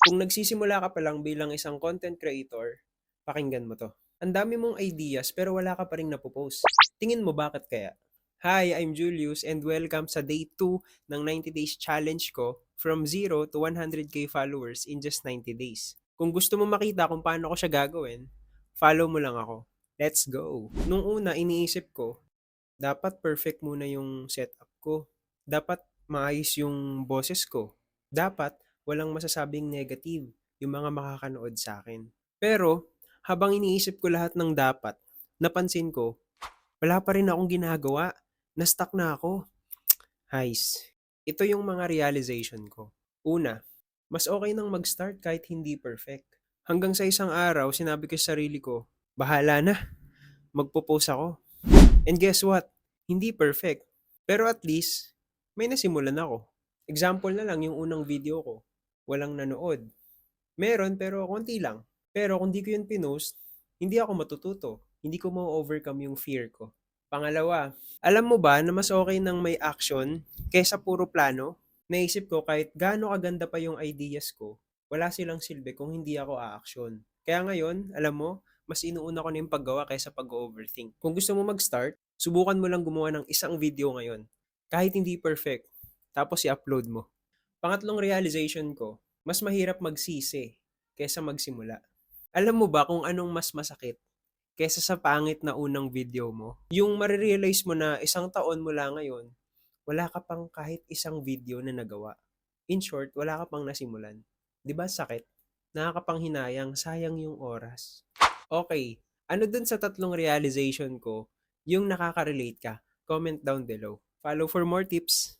Kung nagsisimula ka pa lang bilang isang content creator, pakinggan mo to. Ang dami mong ideas pero wala ka pa rin napopost. Tingin mo bakit kaya? Hi, I'm Julius and welcome sa day 2 ng 90 days challenge ko from 0 to 100k followers in just 90 days. Kung gusto mo makita kung paano ko siya gagawin, follow mo lang ako. Let's go! Nung una, iniisip ko, dapat perfect muna yung setup ko. Dapat maayos yung boses ko. Dapat walang masasabing negative yung mga makakanood sa akin. Pero habang iniisip ko lahat ng dapat, napansin ko, wala pa rin akong ginagawa. Na-stuck na ako. Heis. Ito yung mga realization ko. Una, mas okay nang mag-start kahit hindi perfect. Hanggang sa isang araw, sinabi ko sa sarili ko, bahala na, magpo-post ako. And guess what? Hindi perfect. Pero at least, may nasimulan ako. Example na lang yung unang video ko. Walang nanood. Meron pero konti lang. Pero kung di ko yun pinost, hindi ako matututo. Hindi ko ma-overcome yung fear ko. Pangalawa, alam mo ba na mas okay nang may action kaysa puro plano? Naisip ko kahit gaano kaganda pa yung ideas ko, wala silang silbi kung hindi ako a-action. Kaya ngayon, alam mo, mas inuuna ko na yung paggawa kaysa pag-overthink. Kung gusto mo mag-start, subukan mo lang gumawa ng isang video ngayon. Kahit hindi perfect, tapos i-upload mo. Pangatlong realization ko, mas mahirap magsisi kaysa magsimula. Alam mo ba kung anong mas masakit kaysa sa pangit na unang video mo? Yung marirealize mo na isang taon mula ngayon, wala ka pang kahit isang video na nagawa. In short, wala ka pang nasimulan. 'Di ba sakit? Nakakapanghinayang, sayang yung oras. Okay, ano dun sa tatlong realization ko yung nakaka-relate ka? Comment down below. Follow for more tips.